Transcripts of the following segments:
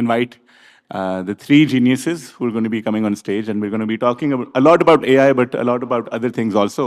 invite the three geniuses who are going to be coming on stage, and we're going to be talking a lot about AI, but a lot about other things also.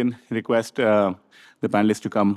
can request the panelists to come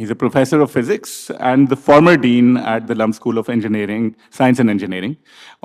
he's a professor of physics and the former dean at the Lum School of Engineering, Science and Engineering.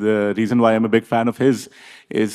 the reason why I'm a big fan of his is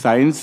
science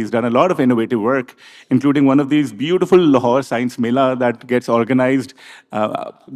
he's done a lot of innovative work, including one of these beautiful Lahore Science Mela that gets organized.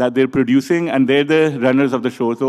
that they're producing and they're the runners of the show. So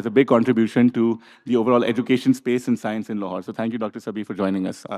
as a big contribution to the overall education space and science in Lahore. So thank you Dr. Sabi for joining us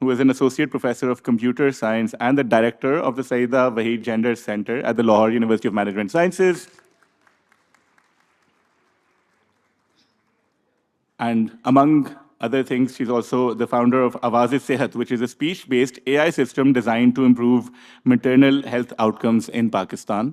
who is an associate professor of computer science and the director of the Saida Wahid Gender Center at the Lahore University of Management Sciences. And among other things, she's also the founder of Awaz-e-Sehat, which is a speech-based AI system designed to improve maternal health outcomes in Pakistan.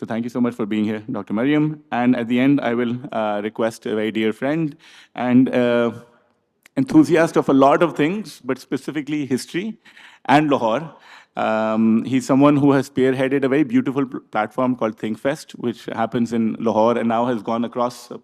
So thank you so much for being here, Dr. Maryam. And at the end, I will request a very dear friend and enthusiast of a lot of things, but specifically history and Lahore. He's someone who has spearheaded a very beautiful platform called ThinkFest, which happens in Lahore and now has gone across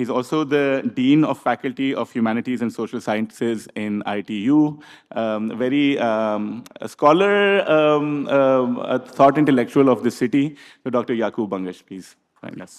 He's also the Dean of Faculty of Humanities and Social Sciences in ITU, very a scholar, a thought intellectual of the city. So Dr. Yaqub Bangash, please join us.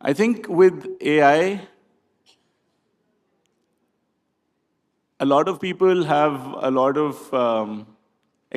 I think with AI, a lot of people have a lot of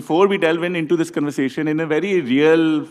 Before we delve into this conversation in a very real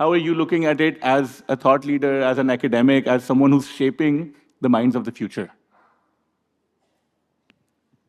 How are you looking at it as a thought leader, as an academic, as someone who's shaping the minds of the future?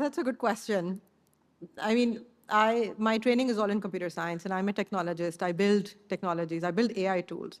That's a good question. I mean, my training is all in computer science and I'm a technologist. I build technologies. I build AI tools.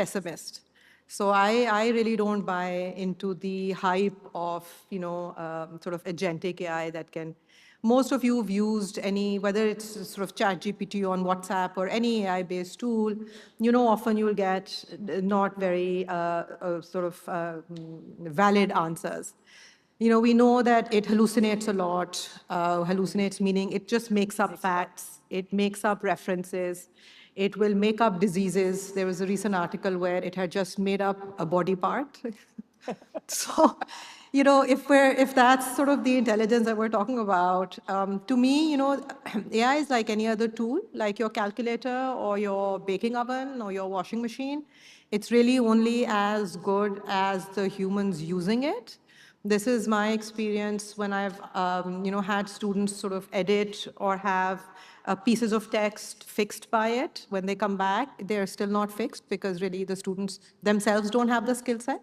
pessimist. So I really don't buy into the hype of, sort of agentic AI that can Most of you have used any, whether it's sort of ChatGPT on WhatsApp or any AI-based tool, often you'll get not very valid answers. We know that it hallucinates a lot. Hallucinates meaning it just makes up facts, it makes up references, it will make up diseases. There was a recent article where it had just made up a body part. So, if that's sort of the intelligence that we're talking about, to me, AI is like any other tool, like your calculator or your baking oven or your washing machine. It's really only as good as the humans using it. This is my experience when I've, had students sort of edit or have pieces of text fixed by it. When they come back, they're still not fixed because really the students themselves don't have the skill set.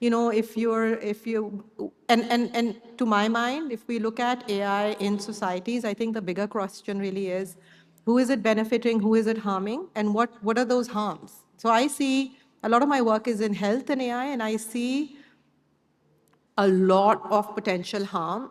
If you, and to my mind, if we look at AI in societies, I think the bigger question really is, who is it benefiting, who is it harming, and what are those harms? So I see a lot of my work is in health and AI, and I see a lot of potential harm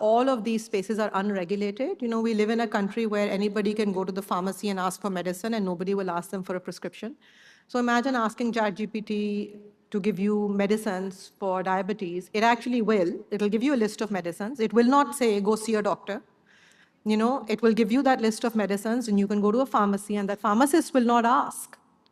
all of these spaces are unregulated. We live in a country where anybody can go to the pharmacy and ask for medicine and nobody will ask them for a prescription. So imagine asking ChatGPT to give you medicines for diabetes. It actually will. It'll give you a list of medicines. It will not say, go see a doctor. It will give you that list of medicines and you can go to a pharmacy and that pharmacist will not ask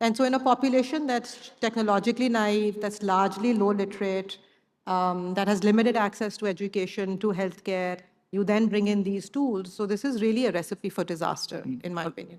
And so in a population that's technologically naive, that's largely low literate, that has limited access to education, to healthcare, you then bring in these tools. So this is really a recipe for disaster, in my opinion.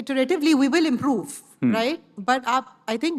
iteratively we will improve, right? But I think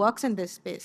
works in this space,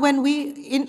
When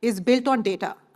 is built on data.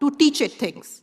to teach it things.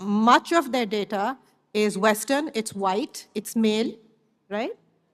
Much of that data is Western, it's white, it's male, right?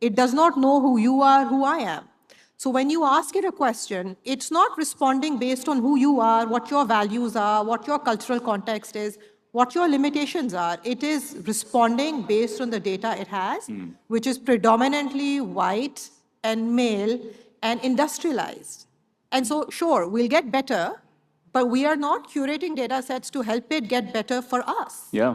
It does not know who you are, who I am. So when you ask it a question, it's not responding based on who you are, what your values are, what your cultural context is, what your limitations are. It is responding based on the data it has, which is predominantly white and male and industrialized. And so, sure, we'll get better, but we are not curating data sets to help it get better for us. Yeah.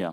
Yeah.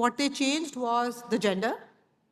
What they changed was the gender.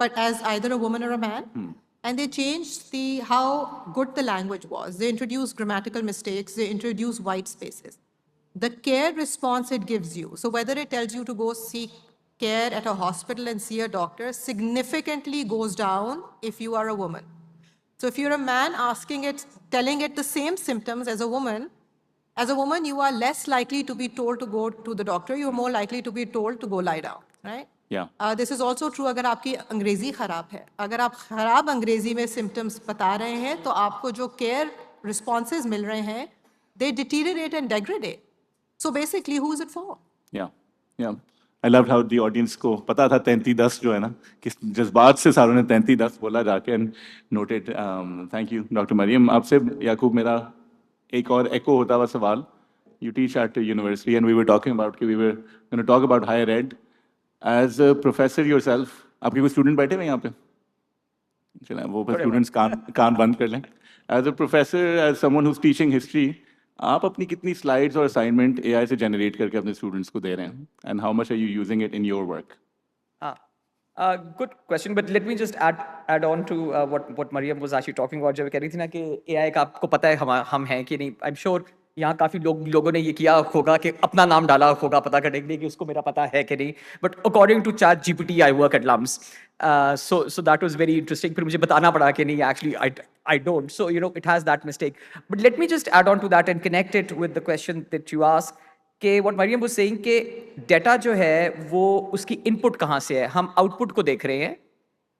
but as either a woman or a man. And they changed how good the language was. They introduced grammatical mistakes. They introduced white spaces. The care response it gives you. So whether it tells you to go seek care at a hospital and see a doctor significantly goes down if you are a woman. So if you're a man telling it the same symptoms as a woman, you are less likely to be told to go to the doctor. You're more likely to be told to go lie down, right? Yeah. This is also true اگر آپ کی انگریزی خراب ہے. اگر آپ خراب انگریزی میں سمٹمس بتا رہے ہیں تو آپ کو جو کیئر رسپانسز مل رہے ہیں they deteriorate and degrade. So basically who is it for? Yeah. I loved how the audience کو پتا تھا 3310 جو ہے نا کس جذبات سے ساروں نے 3310 بولا جا کے and noted. Thank you doctor Maryam. آپ سے یعقوب میرا ایک اور ایکو ہوتا ہوا سوال. You teach at university and we were talking about کہ we were going to talk about higher ed. As a professor yourself, آپ کے کوئی اسٹوڈنٹ بیٹھے ہوئے یہاں پہ؟ چلیں وہ اسٹوڈنٹس کان بند کر لیں. As a professor, as someone who's teaching history, آپ اپنی کتنی سلائڈس اور اسائنمنٹ اے آئی سے جنریٹ کر کے اپنے اسٹوڈنٹس کو دے رہے ہیں, and how much are you using it in your work? Good question, but let me just add on to what Mariam was actually talking about. جب کہہ رہی تھی نا کہ اے آئی کا آپ کو پتہ ہے ہم ہیں کہ نہیں. I'm sure یہاں کافی لوگوں نے یہ کیا ہوگا کہ اپنا نام ڈالا ہوگا پتہ کرنے کے لیے کہ اس کو میرا پتہ ہے کہ نہیں. But according to ChatGPT I work at LUMS, so that was very interesting. پھر مجھے بتانا پڑا کہ نہیں actually I don't. So it has that mistake. But let me just add on to that and connect it with the question that you asked. کہ what Mariam was saying کہ data جو ہے وہ اس کی ان پٹ کہاں سے ہے. ہم آؤٹ پٹ کو دیکھ رہے ہیں,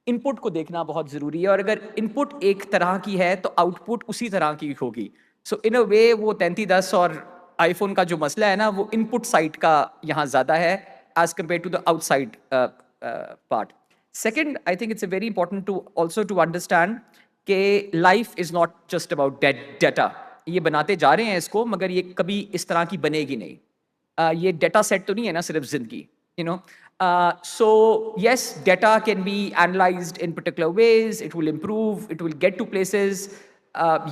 ان پٹ کو دیکھنا بہت ضروری ہے, اور اگر ان پٹ ایک طرح کی ہے تو آؤٹ پٹ اسی طرح کی ہوگی. سو ان اے وے وہ 3310 اور آئی فون کا جو مسئلہ ہے نا وہ ان پٹ سائڈ کا یہاں زیادہ ہے as compare to the outside part. Second, I think it's a very important to also to understand کہ life is not just about data. یہ بناتے جا رہے ہیں اس کو, مگر یہ کبھی اس طرح کی بنے گی نہیں. یہ ڈیٹا سیٹ تو نہیں ہے نا صرف زندگی, so yes, data can be analyzed in particular ways, it will improve, it will get to places,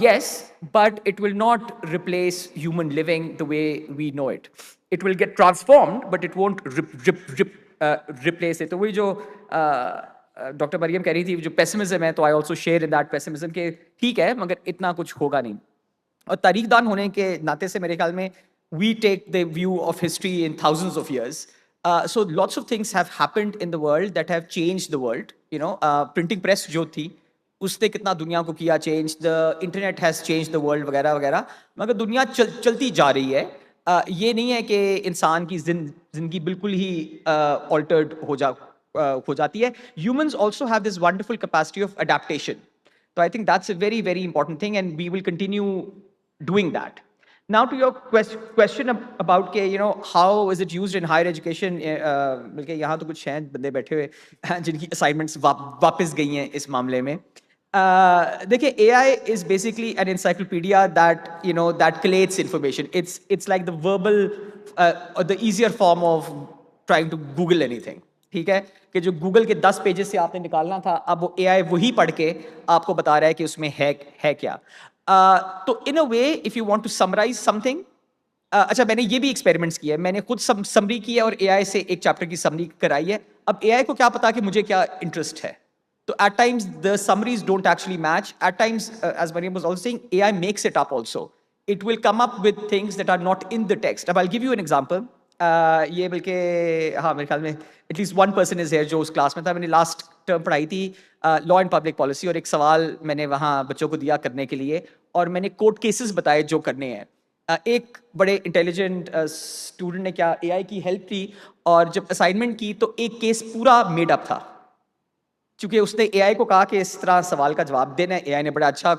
yes, but it will not replace human living the way we know it. It will get transformed, but it won't replace it. تو وہی جو doctor مریم کہہ رہی تھی جو pessimism ہے, تو I also share in that pessimism کہ ٹھیک ہے مگر اتنا کچھ ہوگا نہیں. اور تاریخ دان ہونے کے ناطے سے میرے خیال میں we take the view of history in thousands of years. So lots of things have happened in the world that have changed the world. Printing press جو تھی اس نے کتنا دنیا کو کیا change, the internet has changed the world وغیرہ وغیرہ, مگر دنیا چلتی جا رہی ہے. یہ نہیں ہے کہ انسان کی زندگی بالکل ہی altered ہو جاتی ہے. Humans also have this wonderful capacity of adaptation. So I think that's a very, very important thing, and we will continue doing that. Now to your question about کہ how is it used in higher education, بلکہ یہاں تو کچھ ہیں بندے بیٹھے ہوئے جن کی اسائنمنٹس واپس گئی ہیں اس معاملے میں. دیکھیں, AI is basically an encyclopedia that collates information. It's like the verbal or the easier form of trying to Google anything. ٹھیک ہے, کہ جو گوگل کے 10 پیجز سے آپ نے نکالنا تھا, اب وہ اے آئی وہی پڑھ کے آپ کو بتا رہا ہے کہ اس میں ہے کیا. تو in a way if you want to summarize something, اچھا میں نے یہ بھی ایکسپیریمنٹس کیے ہیں, میں نے خود سمری کی ہے اور اے آئی سے ایک چیپٹر کی سمری کرائی ہے. اب اے آئی کو کیا پتا کہ مجھے کیا انٹرسٹ ہے, تو at times the summaries don't actually match. At times, as Mariam was also saying, AI makes it up also. It will come up with things that are not in the text. I'll give you an example. یہ بلکہ ہاں میرے خیال میں at least one person is here جو اس class میں تھا. میں نے لاسٹ ٹرم پڑھائی تھی لا اینڈ پبلک پالیسی, اور ایک سوال میں نے وہاں بچوں کو دیا کرنے کے لیے, اور میں نے کورٹ کیسز بتائے جو کرنے ہیں. ایک بڑے انٹیلیجنٹ اسٹوڈنٹ نے کیا اے آئی کی ہیلپ کی, اور جب اسائنمنٹ کی تو ایک کیس پورا میڈ اپ تھا, چونکہ اس نے اے آئی کو کہا کہ اس طرح سوال کا جواب دینا ہے. اے آئی نے بڑا اچھا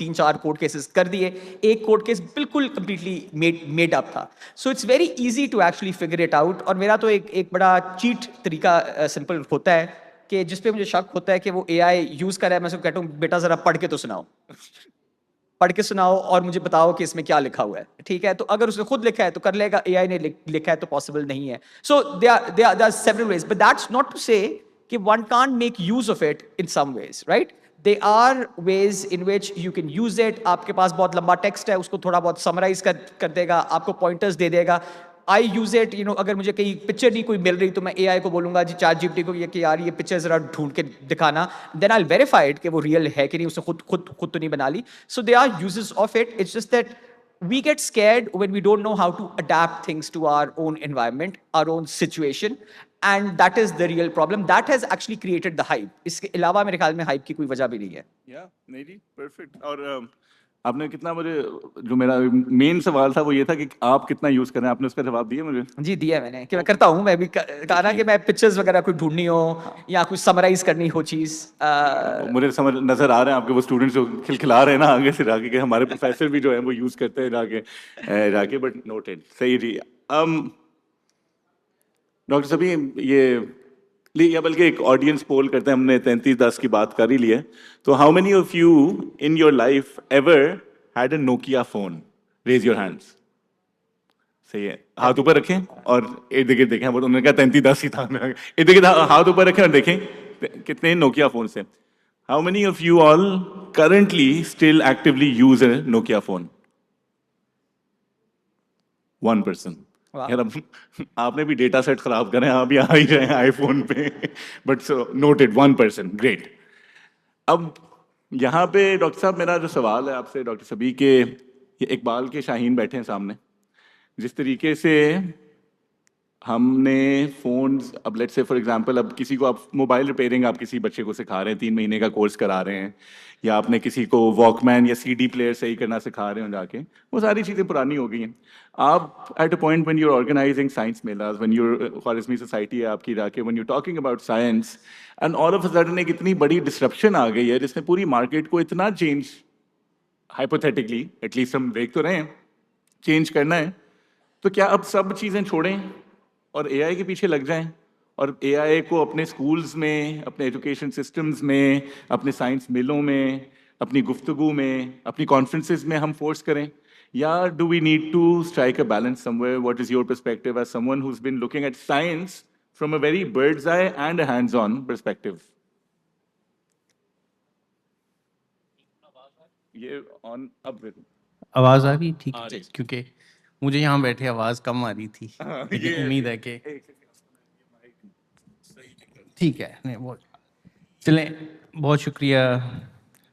3-4 کورٹ کیسز کر دیے, ایک کورٹ کیس بالکل کمپلیٹلی میڈ اپ تھا. So it's very easy to actually figure it out. اور میرا تو ایک بڑا چیٹ طریقہ سمپل ہوتا ہے کہ جس پہ مجھے شک ہوتا ہے کہ وہ اے آئی یوز کر رہا ہے, میں اس کو کہتا ہوں بیٹا ذرا پڑھ کے تو سناؤ, پڑھ کے سناؤ اور مجھے بتاؤ کہ اس میں کیا لکھا ہوا ہے. ٹھیک ہے, تو اگر اس نے خود لکھا ہے تو کر لے گا, اے آئی نے لکھا ہے تو پاسبل نہیں ہے. سو there are several ways, but that's not to say کہ one can't make use of it in some ways, right? There are ways in which you can use it. آپ کے پاس بہت لمبا ٹیکسٹ ہے, اس کو تھوڑا بہت سمرائز کر دے گا, آپ کو پوائنٹرز دے دے گا. I use it, اگر مجھے کہیں پکچر نہیں کوئی مل رہی تو میں اے آئی کو بولوں گا جی چیٹ جی پی ٹی کو کہ یار یہ پکچر ذرا ڈھونڈ کے دکھانا, then I'll verify it کہ وہ ریئل ہے کہ نہیں, اس نے خود تو نہیں بنا لی. So there are uses of it. It's just that we get scared when we don't know how to adapt things to our own environment, our own situation, and that is the real problem. That has actually created the hype. اس کے علاوہ میرے خیال میں hype کی کوئی وجہ بھی نہیں ہے. نہیں جی, پرفیکٹ. اور آپ نے کتنا مجھے جو میرا مین سوال تھا وہ یہ تھا کہ آپ کتنا یوز کریں, آپ نے اس کا جواب دیا مجھے. جی دیا میں نے کہ میں کرتا ہوں, میں بھی کہا نا کہ میں پکچرز وغیرہ کوئی ڈھونڈنی ہو یا کچھ سمرائز کرنی ہو چیز. مجھے سمجھ نظر آ رہے ہیں آپ کے وہ اسٹوڈنٹس جو کھلکھلا رہے ہیں نا آگے سے جا کے کہ ہمارے پروفیسر بھی جو ہیں وہ یوز کرتے ہیں جا کے بٹ نوٹڈ. صحیح جی. ڈاکٹر صاحب یا بلکہ ایک آڈینس پول کرتے ہیں, ہم نے 3310 کی بات کر ہی لی ہے, تو how many of you in your life ever had a Nokia phone? Raise your hands. صحیح ہے, ہاتھ اوپر رکھیں اور ارد گرد دیکھیں. انہوں نے کہا 3310 ہی تھا, ارد گرد ہاتھ اوپر رکھیں اور دیکھیں کتنے نوکیا فون سے. How many of you all currently still actually use a Nokia phone? 1%. یار اب آپ نے بھی ڈیٹا سیٹ خراب کریں, آپ بھی آ ہی جائیں آئی فون پہ, بٹ نوٹڈ 1%. گریٹ. اب یہاں پہ ڈاکٹر صاحب میرا جو سوال ہے آپ سے ڈاکٹر صبی, کہ یہ اقبال کے شاہین بیٹھے ہیں سامنے, جس طریقے سے ہم نے فونز, اب لیٹ سے فار ایگزامپل اب کسی کو آپ موبائل ریپیئرنگ آپ کسی بچے کو سکھا رہے ہیں, 3 مہینے کا کورس کرا رہے ہیں, یا آپ نے کسی کو واک مین یا CD پلیئر صحیح کرنا سکھا رہے ہیں جا کے, وہ ساری چیزیں پرانی ہو گئی ہیں. آپ at a point when you are organizing science میلاز, وین یور خوارزمی سوسائٹی ہے آپ کی جا کے, when you talking about science, and all of a sudden ایک اتنی بڑی ڈسرپشن آ گئی ہے جس نے پوری مارکیٹ کو اتنا چینج, ہائپوتھیٹکلی ایٹ لیسٹ ہم دیکھ تو رہے ہیں, چینج کرنا ہے. تو کیا اب سب چیزیں چھوڑیں اور اے آئی کے پیچھے لگ جائیں, اور اے آئی کو اپنے اسکولز میں, اپنے ایجوکیشن سسٹمز میں, اپنے سائنس میلوں میں, اپنی گفتگو میں, اپنی کانفرنسز میں ہم فورس کریں, یا do we need to strike a balance somewhere? What is your perspective as someone who's been looking at science from a very bird's eye and a hands on perspective? یہ آن اب آواز آ رہی؟ ٹھیک ہے, کیونکہ مجھے یہاں بیٹھے آواز کم آ رہی تھی, لیکن امید ہے کہ ٹھیک ہے. چلیں, بہت شکریہ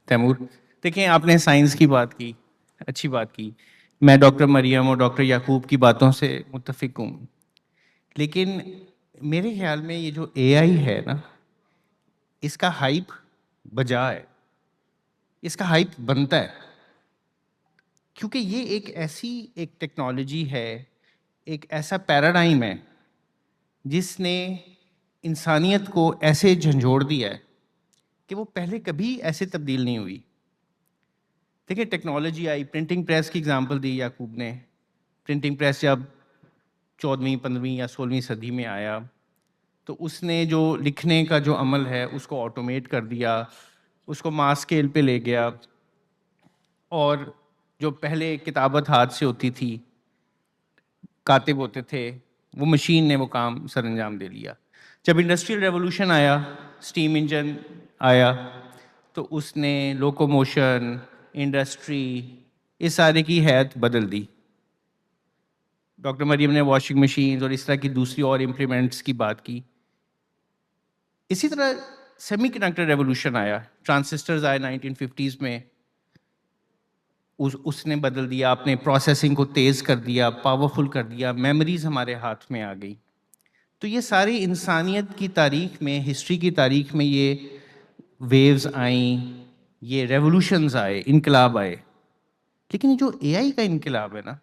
تیمور. دیکھیں, آپ نے سائنس کی بات کی, اچھی بات کی, میں ڈاکٹر مریم اور ڈاکٹر یعقوب کی باتوں سے متفق ہوں, لیکن میرے خیال میں یہ جو اے آئی ہے نا, اس کا ہائپ بجا ہے, اس کا ہائپ بنتا ہے, کیونکہ یہ ایک ٹیکنالوجی ہے, ایک ایسا پیراڈائم ہے جس نے انسانیت کو ایسے جھنجھوڑ دیا ہے کہ وہ پہلے کبھی ایسے تبدیل نہیں ہوئی. دیکھیں, ٹیکنالوجی آئی, پرنٹنگ پریس کی اگزامپل دی یعقوب نے. پرنٹنگ پریس جب 14ویں 15ویں یا 16ویں صدی میں آیا تو اس نے جو لکھنے کا جو عمل ہے اس کو آٹومیٹ کر دیا, اس کو ماس اسکیل پہ لے گیا, اور جو پہلے کتابت ہاتھ سے ہوتی تھی, کاتب ہوتے تھے, وہ مشین نے وہ کام سر انجام دے لیا. جب انڈسٹریل ریولوشن آیا, اسٹیم انجن آیا, تو اس نے لوکوموشن, انڈسٹری, اس سارے کی حیت بدل دی. ڈاکٹر مریم نے واشنگ مشینز اور اس طرح کی دوسری اور امپلیمنٹس کی بات کی. اسی طرح سیمی کنڈکٹر ریولوشن آیا, ٹرانسسٹرز آئے 1950s میں, اس نے بدل دیا, اپنے پروسیسنگ کو تیز کر دیا, پاورفل کر دیا, میموریز ہمارے ہاتھ میں آ گئی. تو یہ ساری انسانیت کی تاریخ میں, ہسٹری کی تاریخ میں یہ ویوز آئیں, یہ ریولوشنز آئے, انقلاب آئے. لیکن یہ جو اے آئی کا انقلاب ہے نا,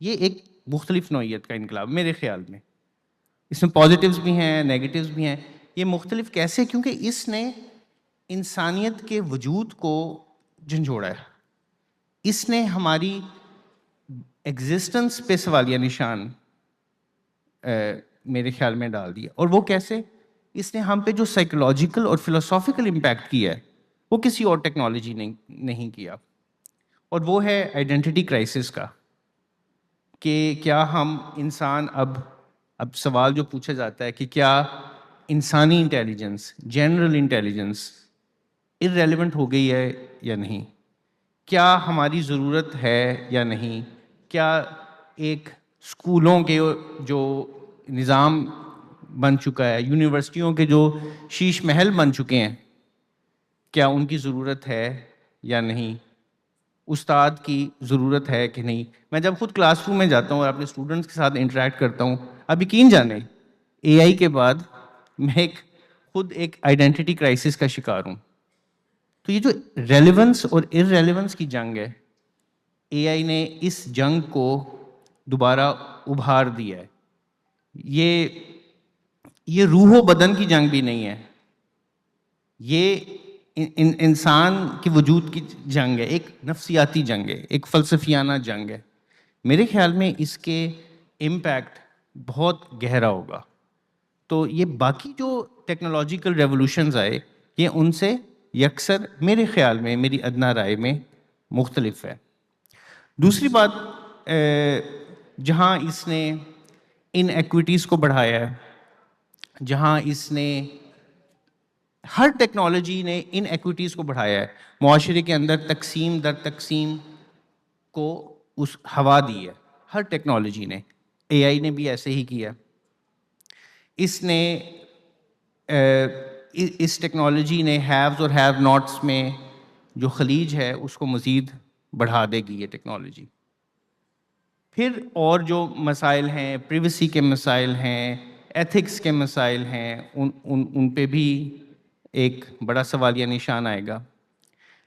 یہ ایک مختلف نوعیت کا انقلاب میرے خیال میں. اس میں پازیٹیوز بھی ہیں, نیگیٹیوز بھی ہیں. یہ مختلف کیسے؟ کیونکہ اس نے انسانیت کے وجود کو جھنجھوڑا ہے, اس نے ہماری ایگزسٹنس پہ سوالیہ نشان میرے خیال میں ڈال دیا. اور وہ کیسے؟ اس نے ہم پہ جو سائیکولوجیکل اور فلاسافیکل امپیکٹ کیا ہے وہ کسی اور ٹیکنالوجی نے نہیں کیا, اور وہ ہے آئیڈینٹی کرائسس کا. کہ کیا ہم انسان, اب سوال جو پوچھا جاتا ہے کہ کیا انسانی انٹیلیجنس, جنرل انٹیلیجنس ارریلیونٹ ہو گئی ہے یا نہیں, کیا ہماری ضرورت ہے یا نہیں, کیا ایک اسکولوں کے جو نظام بن چکا ہے, یونیورسٹیوں کے جو شیش محل بن چکے ہیں, کیا ان کی ضرورت ہے یا نہیں, استاد کی ضرورت ہے کہ نہیں. میں جب خود کلاس روم میں جاتا ہوں اور اپنے اسٹوڈنٹس کے ساتھ انٹریکٹ کرتا ہوں, اب یقین جانیں اے آئی کے بعد میں خود ایک آئیڈینٹی کرائسس کا شکار ہوں. تو یہ جو ریلیونس اور ارریلیونس کی جنگ ہے, اے آئی نے اس جنگ کو دوبارہ ابھار دیا ہے. یہ روح و بدن کی جنگ بھی نہیں ہے, یہ انسان کے وجود کی جنگ ہے, ایک نفسیاتی جنگ ہے, ایک فلسفیانہ جنگ ہے. میرے خیال میں اس کے امپیکٹ بہت گہرا ہوگا. تو یہ باقی جو ٹیکنالوجیکل ریولوشنز آئے یہ ان سے یکسر میرے خیال میں, میری ادنیٰ رائے میں مختلف ہے. دوسری بات, جہاں اس نے ان ایکویٹیز کو بڑھایا ہے, جہاں اس نے ہر ٹیکنالوجی نے ان ایکویٹیز کو بڑھایا ہے, معاشرے کے اندر تقسیم در تقسیم کو اس ہوا دی ہے ہر ٹیکنالوجی نے. اے آئی نے بھی ایسے ہی کیا. اس نے اس ٹیکنالوجی نے ہیوز اور ہیو ناٹس میں جو خلیج ہے اس کو مزید بڑھا دے گی یہ ٹیکنالوجی. پھر اور جو مسائل ہیں, پریویسی کے مسائل ہیں, ایتھکس کے مسائل ہیں, ان پہ بھی ایک بڑا سوالیہ نشان آئے گا.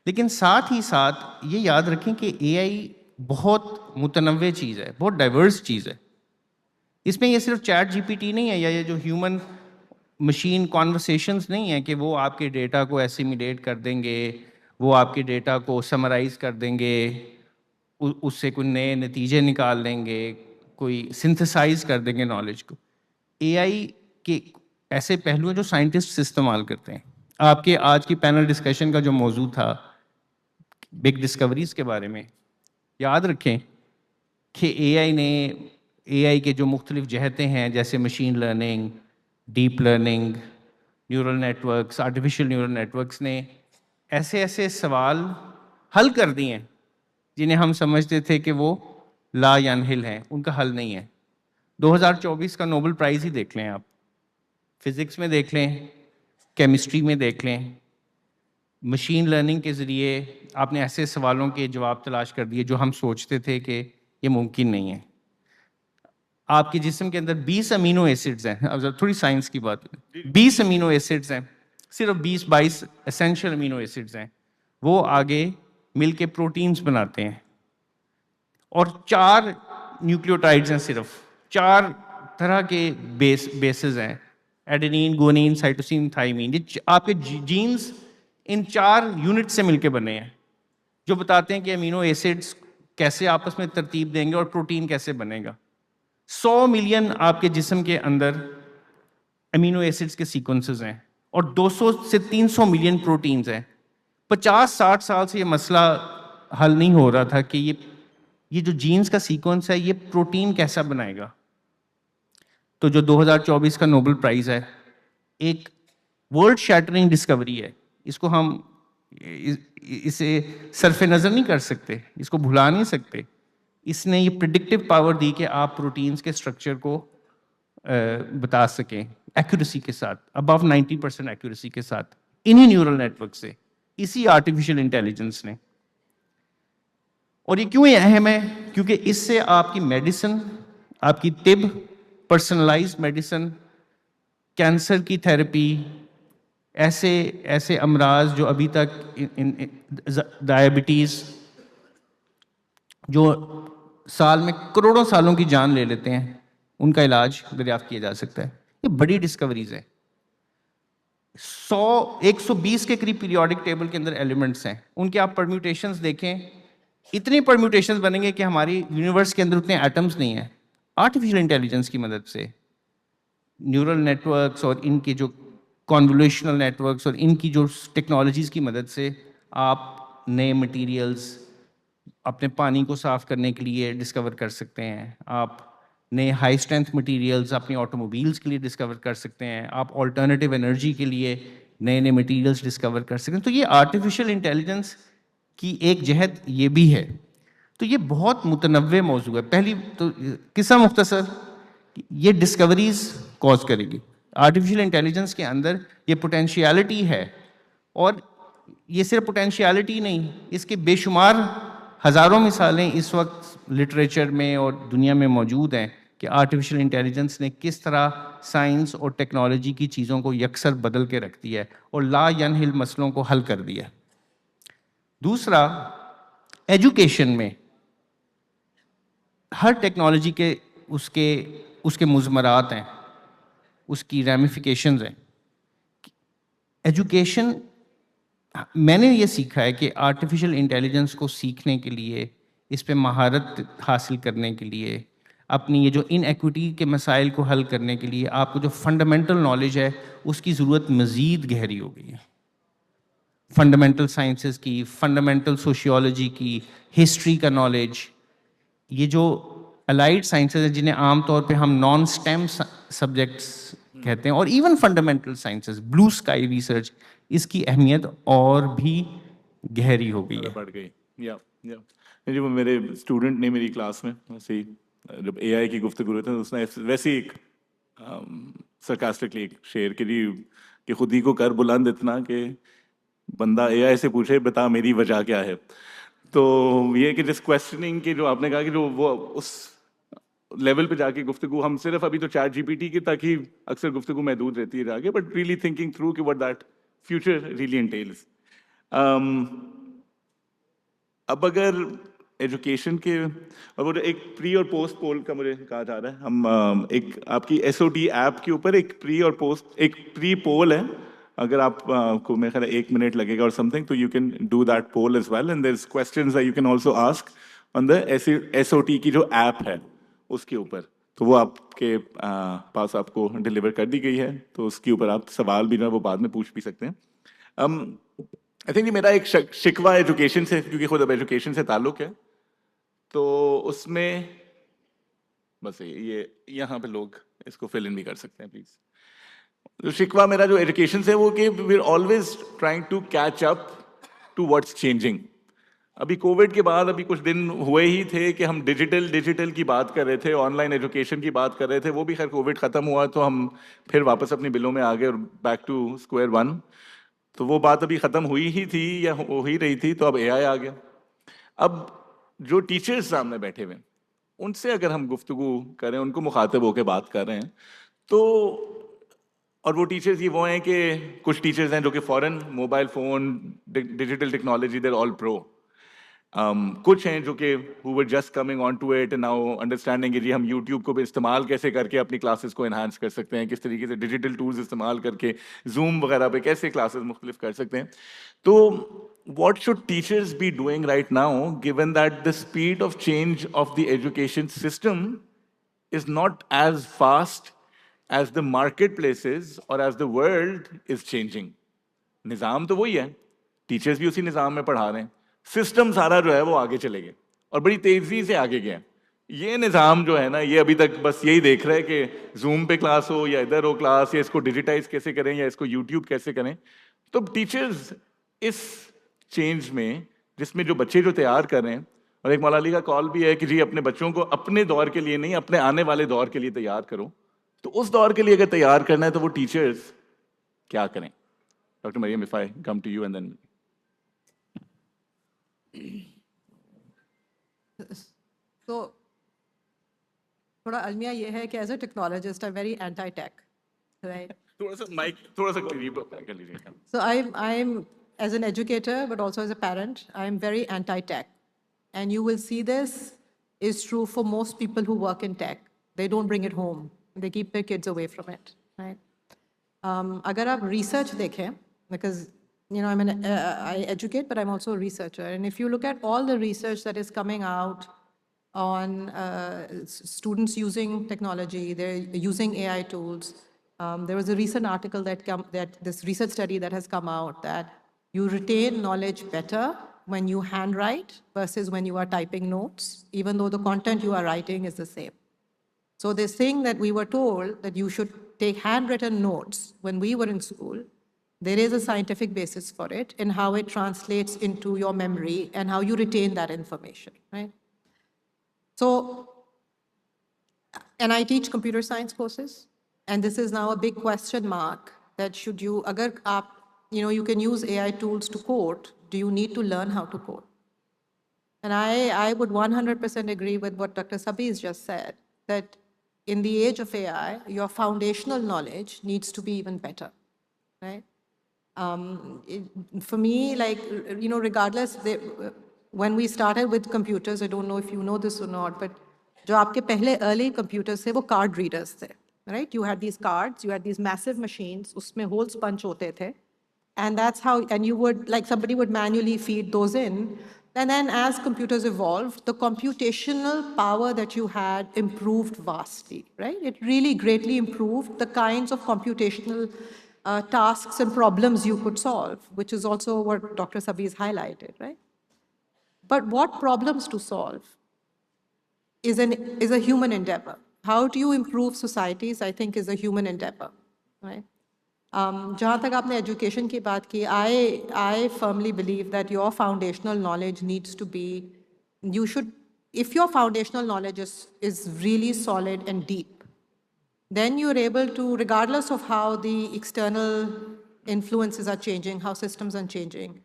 لیکن ساتھ ہی ساتھ یہ یاد رکھیں کہ اے آئی بہت متنوع چیز ہے, بہت ڈائیورس چیز ہے. اس میں یہ صرف چیٹ جی پی ٹی نہیں ہے, یا یہ جو ہیومن مشین کانورسیشنز نہیں ہیں کہ وہ آپ کے ڈیٹا کو ایسیمیلیٹ کر دیں گے, وہ آپ کے ڈیٹا کو سمرائز کر دیں گے, اس سے کوئی نئے نتیجے نکال لیں گے, کوئی سنتھسائز کر دیں گے نالج کو. اے آئی کے ایسے پہلو ہیں جو سائنٹسٹ استعمال کرتے ہیں. آپ کے آج کی پینل ڈسکشن کا جو موضوع تھا بگ ڈسکوریز کے بارے میں, یاد رکھیں کہ اے آئی کے جو مختلف جہتیں ہیں جیسے machine learning, deep learning, neural networks, artificial neural networks نے ایسے سوال حل کر دیے ہیں جنہیں ہم سمجھتے تھے کہ وہ لا ینحل ہیں, ان کا حل نہیں ہے. 2024 کا نوبل پرائز ہی دیکھ لیں آپ, فزکس میں دیکھ لیں, کیمسٹری میں دیکھ لیں. مشین لرننگ کے ذریعے آپ نے ایسے سوالوں کے جواب تلاش کر دیے جو ہم سوچتے تھے کہ یہ ممکن نہیں ہے. آپ کے جسم کے اندر 20 امینو ایسڈز ہیں, اب تھوڑی سائنس کی بات ہے, 20 امینو ایسڈز ہیں, صرف 20-22 اسینشل امینو ایسڈز ہیں, وہ آگے مل کے پروٹینز بناتے ہیں. اور 4 نیوکلیوٹائڈز ہیں, صرف 4 طرح کے بیسز ہیں, ایڈینین, گوانین, سائٹوسین, تھائمین. یہ آپ کے جینز ان 4 یونٹ سے مل کے بنے ہیں جو بتاتے ہیں کہ امینو ایسڈز کیسے آپس میں ترتیب دیں گے اور پروٹین کیسے بنے گا. 100 ملین آپ کے جسم کے اندر امینو ایسڈز کے سیکوینسز ہیں اور 200 سے 300 ملین پروٹینز ہیں. 50-60 سال سے یہ مسئلہ حل نہیں ہو رہا تھا کہ یہ جو جینز کا سیکوینس ہے یہ پروٹین کیسا بنائے گا. تو جو 2024 کا نوبل پرائز ہے ایک ورلڈ شیٹرنگ ڈسکوری ہے. اس کو ہم اسے صرف نظر نہیں کر سکتے, اس کو بھلا نہیں سکتے. اس نے یہ پریڈکٹیو پاور دی کہ آپ پروٹینز کے اسٹرکچر کو بتا سکیں ایکوریسی کے ساتھ, ابو 90% ایکوریسی کے ساتھ, انہی نیورل نیٹ ورک سے, اسی آرٹیفیشیل انٹیلیجنس نے. اور یہ کیوں اہم ہے؟ کیونکہ اس سے آپ کی میڈیسن, آپ کی طب, پرسنلائز میڈیسن, کینسر کی تھراپی, ایسے امراض جو ابھی تک ڈائبٹیز جو سال میں کروڑوں سالوں کی جان لے لیتے ہیں, ان کا علاج دریافت کیا جا سکتا ہے. یہ بڑی ڈسکوریز ہیں. 120 کے قریب پیریوڈک ٹیبل کے اندر ایلیمنٹس ہیں, ان کے آپ پرمیوٹیشنز دیکھیں, اتنی پرمیوٹیشنز بنیں گے کہ ہماری یونیورس کے اندر اتنے ایٹمز نہیں ہیں. آرٹیفیشیل انٹیلیجنس کی مدد سے, نیورل نیٹ ورکس اور ان کے جو کنولیوشنل نیٹ ورکس اور ان کی جو ٹیکنالوجیز کی مدد سے آپ نئے مٹیریلز اپنے پانی کو صاف کرنے کے لیے ڈسکور کر سکتے ہیں, آپ نئے ہائی اسٹرینتھ مٹیریلز اپنی آٹوموبیلز کے لیے ڈسکور کر سکتے ہیں, آپ آلٹرنیٹیو انرجی کے لیے نئے مٹیریلز ڈسکور کر سکتے ہیں. تو یہ آرٹیفیشیل انٹیلیجنس کی ایک جہت یہ بھی ہے. تو یہ بہت متنوع موضوع ہے. پہلی تو قصہ مختصر, یہ ڈسکوریز کوز کرے گی. آرٹیفیشیل انٹیلیجنس کے اندر یہ پوٹینشیلٹی ہے, اور یہ صرف پوٹینشیلٹی نہیں, اس کے بے شمار ہزاروں مثالیں اس وقت لٹریچر میں اور دنیا میں موجود ہیں کہ آرٹیفیشیل انٹیلیجنس نے کس طرح سائنس اور ٹیکنالوجی کی چیزوں کو یکسر بدل کے رکھ دیا ہے اور لا ینحل مسئلوں کو حل کر دیا. دوسرا, ایجوکیشن میں ہر ٹیکنالوجی کے اس کے مضمرات ہیں, اس کی ریمیفیکیشنز ہیں. ایجوکیشن, میں نے یہ سیکھا ہے کہ آرٹیفیشیل انٹیلیجنس کو سیکھنے کے لیے, اس پہ مہارت حاصل کرنے کے لیے, اپنی یہ جو ان ایکوٹی کے مسائل کو حل کرنے کے لیے آپ کو جو فنڈامنٹل نالج ہے اس کی ضرورت مزید گہری ہو گئی ہے. فنڈامنٹل سائنسز کی, فنڈامنٹل سوشیولوجی کی, ہسٹری کا نالج, یہ جو الائڈ سائنسز ہیں جنہیں عام طور پہ ہم نان اسٹیم سبجیکٹس کہتے ہیں, اور ایون فنڈامنٹل سائنسز, بلو اسکائی ریسرچ, اس کی اہمیت اور بھی گہری ہو گئی ہے. بڑھ گئی. جی, وہ میرے اسٹوڈنٹ نے میری کلاس میں ویسے ہی جب اے آئی کی گفتگو ہوئی تھی اس نے ویسے ہی ایک سرکاسٹکلی ایک شعر کے لیے کہ خود ہی کو کر بلند اتنا کہ بندہ اے آئی سے پوچھے بتا میری وجہ کیا ہے. تو یہ کہ جس کویسچننگ کی جو آپ نے کہا کہ جو وہ اس لیول پہ جا کے گفتگو, ہم صرف ابھی تو چیٹ جی پی ٹی کی تک ہی اکثر گفتگو محدود رہتی ہے جا کے, بٹ ریئلی تھنکنگ تھرو کہ وٹ دیٹ فیوچر ریئلی انٹیلز. اب اگر ایجوکیشن کے اور وہ ایک پری اور پوسٹ پول کا مجھے کہا جا رہا ہے, ہم ایک آپ کی ایس او ٹی ایپ کے اوپر ایک پری اور پوسٹ ایک پری پول ہے, اگر آپ کو میرے خیال ہے 1 منٹ لگے گا اور سم تھنگ, تو you can do that poll as well, and there is questions you can also ask on the S O T کی جو ایپ ہے اس کے اوپر, تو وہ آپ کے پاس آپ کو ڈلیور کر دی گئی ہے, تو اس کے اوپر آپ سوال بھی جو ہے وہ بعد میں پوچھ بھی سکتے ہیں. آئی تھنک میرا ایک شکوہ ایجوکیشن سے, کیونکہ خود اب ایجوکیشن سے تعلق ہے, تو اس میں بس یہ یہاں پہ لوگ اس کو فل ان بھی کر سکتے ہیں پلیز. جو شکوہ میرا جو ایجوکیشن سے وہ کہ we are always trying to catch up to what's changing. ابھی کووڈ کے بعد ابھی کچھ دن ہوئے ہی تھے کہ ہم ڈیجیٹل کی بات کر رہے تھے, آن لائن ایجوکیشن کی بات کر رہے تھے, وہ بھی خیر کووڈ ختم ہوا تو ہم پھر واپس اپنی بلوں میں آ گئے اور بیک ٹو اسکوائر ون. تو وہ بات ابھی ختم ہوئی ہی تھی یا ہو ہی رہی تھی, تو اب اے آئی آ گیا. اب جو ٹیچرز سامنے بیٹھے ہوئے ہیں ان سے اگر ہم گفتگو کریں, ان کو مخاطب ہو کے بات کر رہے ہیں, تو اور وہ ٹیچرز یہ وہ ہیں کہ کچھ ٹیچرز ہیں جو کہ فوراً موبائل فون, ڈیجیٹل ٹیکنالوجی, دیر آل پرو. کچھ ہیں جو کہ who were just coming onto it and now understanding کہ جی ہم یوٹیوب کو بھی استعمال کیسے کر کے اپنی کلاسز کو انہانس کر سکتے ہیں, کس طریقے سے ڈیجیٹل ٹولز استعمال کر کے زوم وغیرہ پہ کیسے کلاسز مختلف کر سکتے ہیں. تو what should teachers be doing right now given that the speed of change of the education system is not as fast as the marketplaces or as the world is changing. نظام تو وہی ہے, teachers بھی اسی نظام میں پڑھا رہے ہیں, سسٹم سارا جو ہے وہ آگے چلے گئے اور بڑی تیزی سے آگے گیا. یہ نظام جو ہے نا یہ ابھی تک بس یہی دیکھ رہا ہے کہ زوم پہ کلاس ہو یا ادھر ہو کلاس, یا اس کو ڈیجیٹائز کیسے کریں یا اس کو یوٹیوب کیسے کریں. تو ٹیچرز اس چینج میں جس میں جو بچے جو تیار کر رہے ہیں, اور ایک مولا علی کا کال بھی ہے کہ جی اپنے بچوں کو اپنے دور کے لیے نہیں اپنے آنے والے دور کے لیے تیار کرو. تو اس دور کے لیے اگر تیار کرنا ہے تو وہ ٹیچرز کیا کریں؟ Doctor Maryam, if I come to you and then تو تھوڑا المیہ یہ ہے کہ as a technologist I very anti take, right. تھوڑا سا مائک تھوڑا سا قریب کر لیجیے. So I'm as an educator, but also as a parent, I'm very anti-tech. And you will see this is true for most people who work in tech. They don't bring it home. They keep their kids away from it, right? Agar aap research dekhein, because I educate, but I'm also a researcher. And if you look at all the research that is coming out on students using technology, they're using AI tools. There was a recent article that this research study that has come out that you retain knowledge better when you handwrite versus when you are typing notes, even though the content you are writing is the same. So this thing that we were told that you should take handwritten notes when we were in school, there is a scientific basis for it in how it translates into your memory and how you retain that information, right? So, and I teach computer science courses, and this is now a big question mark that should you, agar aap, you can use AI tools to code, do you need to learn how to code? And I would 100% agree with what Dr. Sabiz just said, that in the age of AI, your foundational knowledge needs to be even better, right? For me, like, regardless, when we started with computers, I don't know if you know this or not, but جو آپ کے پہلے early computers تھے وہ card readers تھے, right. You had these cards, you had these massive machines, اس میں holes پنچ ہوتے تھے, and that's how, and you would, like somebody would manually feed those in, and then as computers evolved, the computational power that you had improved vastly, right? It really greatly improved the kinds of computational tasks and problems you could solve, which is also what Dr. Sabiz highlighted, right? But what problems to solve is a human endeavor. How do you improve societies, I think, is a human endeavor, right? جہاں تک آپ نے education کی بات کی, I firmly believe that your foundational knowledge needs to be, you should, if your foundational knowledge is really solid and deep, then you're able to, regardless of how the external influences are changing, how systems are changing,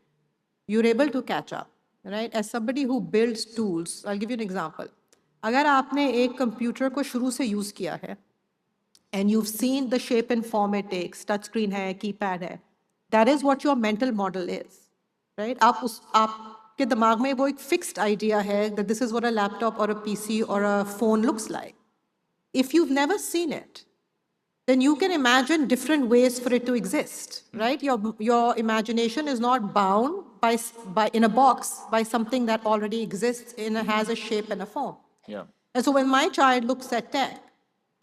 you're able to catch up, right? As somebody who builds tools, I'll give you an example. اگر آپ نے ایک computer کو شروع سے use کیا ہے, and you've seen the shape and form it takes, touch screen hai, keypad hai, that is what your mental model is, right? آپ کے دماغ میں وہ ایک fixed idea ہے that this is what a laptop or a PC or a phone looks like. If you've never seen it, then you can imagine different ways for it to exist, right? Your imagination is not bound by in a box by something that already exists and has a shape and a form. Yeah. And so when my child looks at tech,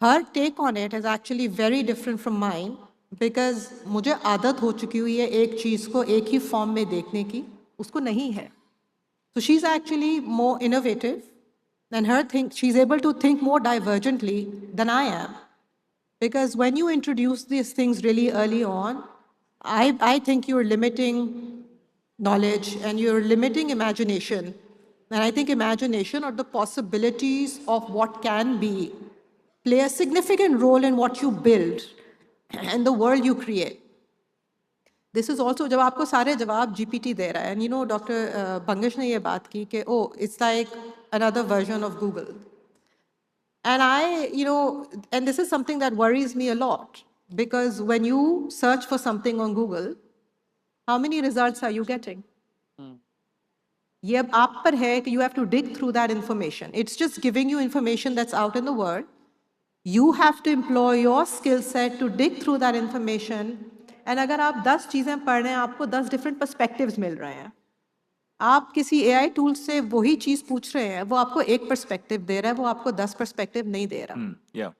her take on it is actually very different from mine, because مجھے عادت ہو چکی ہوئی ہے ایک چیز کو ایک ہی form میں دیکھنے کی, اس کو نہیں ہے. So she's actually more innovative, and she's able to think more divergently than I am. Because when you introduce these things really early on, I think you're limiting knowledge and you're limiting imagination. And I think imagination or the possibilities of what can be play a significant role in what you build and the world you create. This is also, جب آپ کو سارے جواب جی P T دے رہا ہے, and you know doctor Bangash نے یہ بات کی کہ it's like another version of Google. And and this is something that worries me a lot, because when you search for something on Google, how many results are you getting? یہ اب آپ پر ہے کہ you have to dig through that information. It's just giving you information that's out in the world. You have to employ your skill set to dig through that information. And اگر آپ 10 چیزیں پڑھ رہے ہیں, آپ کو 10 different perspectives مل رہے ہیں. آپ کسی اے آئی ٹول سے وہی چیز پوچھ رہے ہیں, وہ آپ کو ایک پرسپیکٹو دے رہا ہے, وہ آپ کو 10 پرسپیکٹو نہیں دے رہا. Yeah.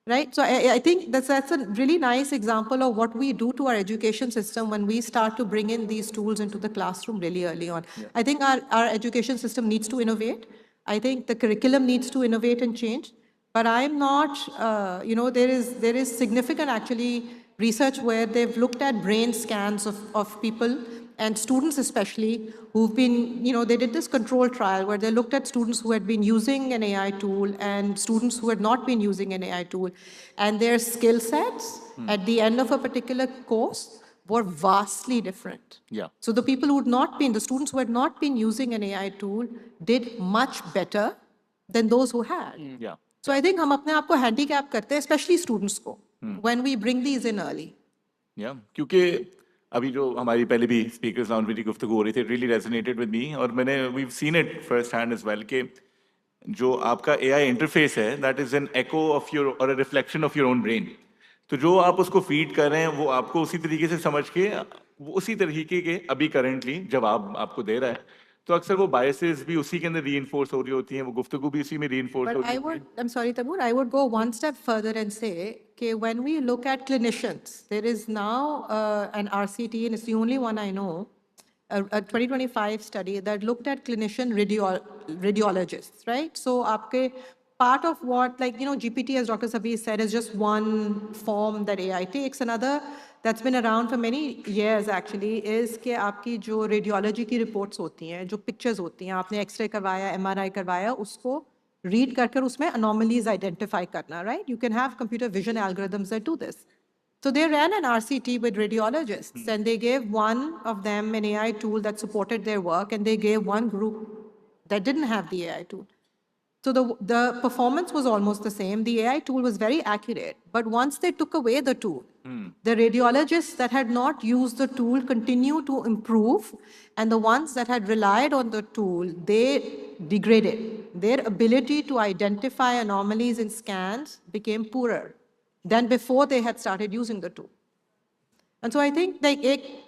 Right? So I think that's a really nice example of what we do to our education system when we start to bring in these tools into the classroom really early on. Yeah. I think our education system needs to innovate. I think the curriculum needs to innovate and change. But I'm not, there is significant actually research where they've looked at brain scans of people, and students especially, who've been, they did this control trial where they looked at students who had been using an AI tool and students who had not been using an AI tool, and their skill sets at the end of a particular course were vastly different. Yeah. So the students who had not been using an AI tool did much better than those who had. Yeah. So I think ہم اپنے آپ کو handicap کرتے ہیں, especially students کو, when we bring these in early. Yeah. کیونکہ ابھی جو ہماری پہلے بھی اسپیکرز راؤنڈ میں کی گفتگو ہو رہی تھی, ریئلی ریزونیٹڈ ود می, اور میں نے we've seen it first hand as well, کہ جو آپ کا اے آئی انٹرفیس ہے, that is an echo of your or a reflection of your own brain. تو جو آپ اس کو فیڈ کر رہے ہیں وہ آپ کو اسی طریقے سے سمجھ کے وہ اسی طریقے کے ابھی کرنٹلی جواب آپ کو دے رہا ہے. تو اکثر وہ بائسز بھی اسی کے اندر ری انفورس ہو رہی ہوتی ہیں, وہ گفتگو بھی اسی میں ری انفورس ہو رہی ہوتی ہے. I'm sorry, Taimur, I would go one step further and say that when we look at clinicians, there is now an RCT, and it's the only one I know, a 2025 study that looked at clinician radiologists, right? So aapke part of what, GPT, as Dr. Sabi said, is just one form that AI takes. Another that's been around for many years actually is کہ آپ کی جو radiology کی reports ہوتی ہیں, جو pictures ہوتی ہیں, آپ نے ایکس رے کروایا, ایم آر آئی کروایا, اس کو ریڈ کر کر اس میں انوملیز آئیڈینٹیفائی کرنا, right? You can have computer vision algorithms that do this. So they ran an RCT with radiologists, and they gave one of them an AI tool that supported their work, and they gave one group that didn't have the AI tool. So the performance was almost the same. The AI tool was very accurate. But once they took away the tool, the radiologists that had not used the tool continued to improve, and the ones that had relied on the tool, they degraded. Their ability to identify anomalies in scans became poorer than before they had started using the tool. And so I think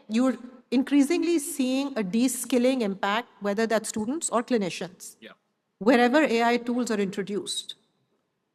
you're increasingly seeing a de-skilling impact, whether that's students or clinicians, wherever AI tools are introduced.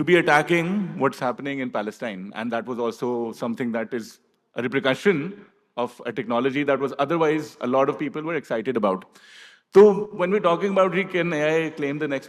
to be attacking what's happening in Palestine, and that was also something that is a repercussion of a technology that was otherwise a lot of people were excited about. So when we're talking about can AI claim the next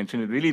mentioned it really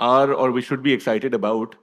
are or we should be excited about,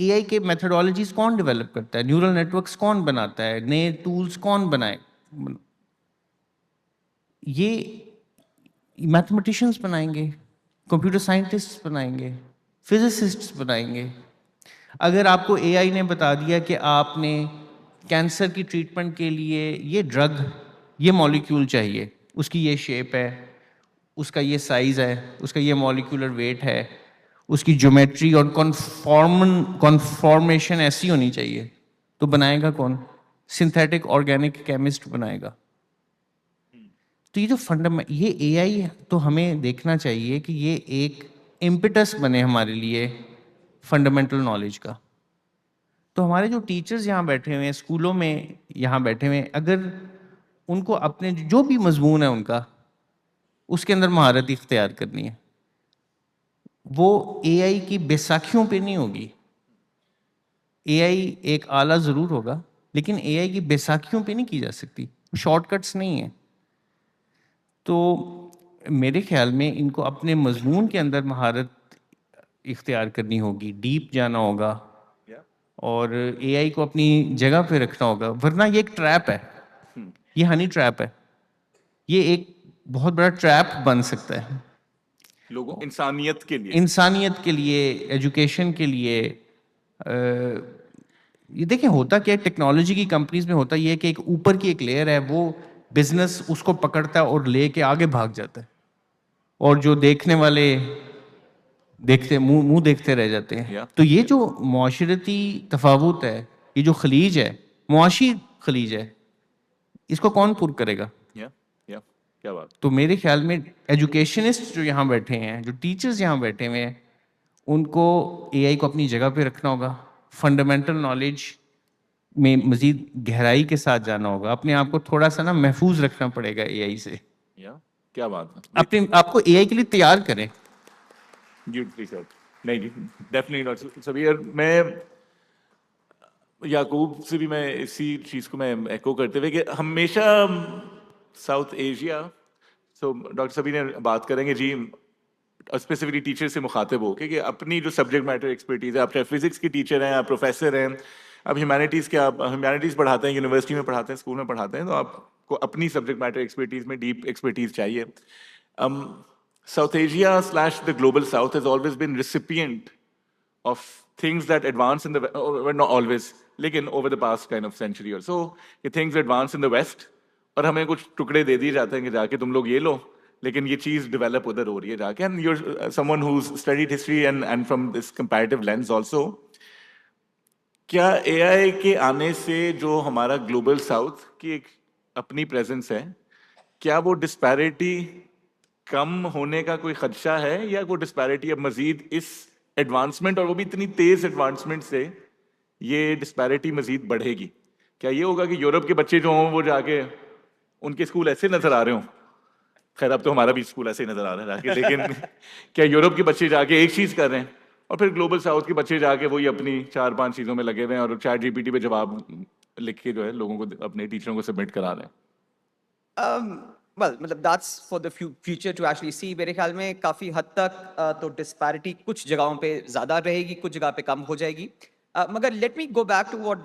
اے آئی کے methodologies کون develop کرتا ہے, neural networks کون بناتا ہے, نئے tools کون بنائے, یہ میتھمیٹیشینس بنائیں گے, کمپیوٹر سائنٹسٹ بنائیں گے, فزسسٹس بنائیں گے. اگر آپ کو اے آئی نے بتا دیا کہ آپ نے کینسر کی ٹریٹمنٹ کے لیے یہ ڈرگ, یہ مالیکیول چاہیے, اس کی یہ شیپ ہے, اس کا یہ سائز ہے, اس کا یہ مالیکولر ویٹ ہے, اس کی جیومیٹری اور کنفارمیشن ایسی ہونی چاہیے, تو بنائے گا کون؟ سنتھیٹک آرگینک کیمسٹ بنائے گا. تو یہ جو یہ اے آئی تو ہمیں دیکھنا چاہیے کہ یہ ایک امپٹس بنے ہمارے لیے فنڈامنٹل نالج کا. تو ہمارے جو ٹیچرز یہاں بیٹھے ہوئے ہیں, اسکولوں میں یہاں بیٹھے ہوئے ہیں, اگر ان کو اپنے جو بھی مضمون ہے ان کا, اس کے اندر مہارت اختیار کرنی ہے, وہ اے آئی کی بیساکھیوں پہ نہیں ہوگی. اے آئی ایک آلہ ضرور ہوگا, لیکن اے آئی کی بیساکھیوں پہ نہیں کی جا سکتی, شارٹ کٹس نہیں ہیں. تو میرے خیال میں ان کو اپنے مضمون کے اندر مہارت اختیار کرنی ہوگی, ڈیپ جانا ہوگا, اور اے آئی کو اپنی جگہ پہ رکھنا ہوگا. ورنہ یہ ایک ٹریپ ہے, یہ ہنی ٹریپ ہے, یہ ایک بہت بڑا ٹریپ بن سکتا ہے لوگوں, انسانیت کے لیے, انسانیت کے لیے, ایجوکیشن کے لیے. یہ دیکھیں ہوتا کیا ہے ٹیکنالوجی کی کمپنیز میں, ہوتا یہ ہے کہ ایک اوپر کی ایک لیئر ہے, وہ بزنس اس کو پکڑتا ہے اور لے کے آگے بھاگ جاتا ہے, اور جو دیکھنے والے منہ دیکھتے رہ جاتے ہیں. تو یہ جو معاشرتی تفاوت ہے, یہ جو خلیج ہے, معاشی خلیج ہے, اس کو کون پر کرے گا؟ کیا بات. تو میرے خیال میں ایجوکیشنسٹ جو یہاں بیٹھے ہیں, جو ٹیچرز یہاں بیٹھے ہوئے ہیں, ان کو اے آئی کو اپنی جگہ پہ رکھنا ہوگا, فنڈامنٹل نالج میں مزید گہرائی کے ساتھ جانا ہوگا, اپنے آپ کو تھوڑا سا نا محفوظ رکھنا پڑے گا اے آئی سے. کیا بات ہے, اپنے آپ کو اے آئی کے لیے تیار کریں. نہیں جی, ڈیفینیٹلی سبیر. میں یعقوب سے بھی میں اسی چیز کو میں ایکو کرتے ہوئے کہ ہمیشہ ساؤتھ ایشیا, سو ڈاکٹر سبیر نے بات کریں گے جی اسپیسیفکلی ٹیچر سے مخاطب ہو کہ اپنی جو سبجیکٹ میٹر ایکسپرٹیز ہے, آپ چاہے فزکس کی ٹیچر ہیں, آپ پروفیسر ہیں, آپ ہیومینٹیز کے, آپ ہیومینٹیز پڑھاتے ہیں, یونیورسٹی میں پڑھاتے ہیں, اسکول میں پڑھاتے ہیں, تو آپ کو اپنی سبجیکٹ میٹر ایکسپرٹیز میں ڈیپ ایکسپرٹیز چاہیے. South Asia / the global South has always been recipient of things that advance in the, well, not always, لیکن over the past kind of century or so, کہ things advance in the West, اور ہمیں کچھ ٹکڑے دے دیے جاتے ہیں کہ جا کے تم لوگ یہ لو, لیکن یہ چیز ڈیولپ ادھر ہو رہی ہے جا کے. And you're someone who's studied history and from this comparative lens also, کیا اے آئی کے آنے سے جو ہمارا گلوبل ساؤتھ کی ایک اپنی پریزنس ہے, کیا وہ ڈسپیرٹی کم ہونے کا کوئی خدشہ ہے, یا وہ ڈسپیرٹی اب مزید اس ایڈوانسمنٹ, اور وہ بھی اتنی تیز ایڈوانسمنٹ سے, یہ ڈسپیرٹی مزید بڑھے گی؟ کیا یہ ہوگا کہ یورپ کے بچے جو ہوں وہ جا کے ان کے اسکول ایسے نظر آ رہے ہوں, خیر اب تو ہمارا بھی اسکول ایسے ہی نظر آ رہا ہے جا کے, لیکن کیا یورپ کے بچے جا کے ایک چیز کر رہے ہیں, اور پھر گلوبل ساؤتھ کے بچے جا کے وہی اپنی 4-5 چیزوں میں لگے ہوئے ہیں, اور چیٹ جی پی ٹی پہ جواب لکھ کے جو ہے لوگوں کو, اپنے ٹیچروں کو سبمٹ کرا رہے ہیں؟ well مطلب that's for the future to actually see. میرے خیال میں کافی حد تک تو ڈسپیرٹی کچھ جگہوں پہ زیادہ رہے گی, کچھ جگہ پہ کم ہو جائے گی. مگر let me go back to what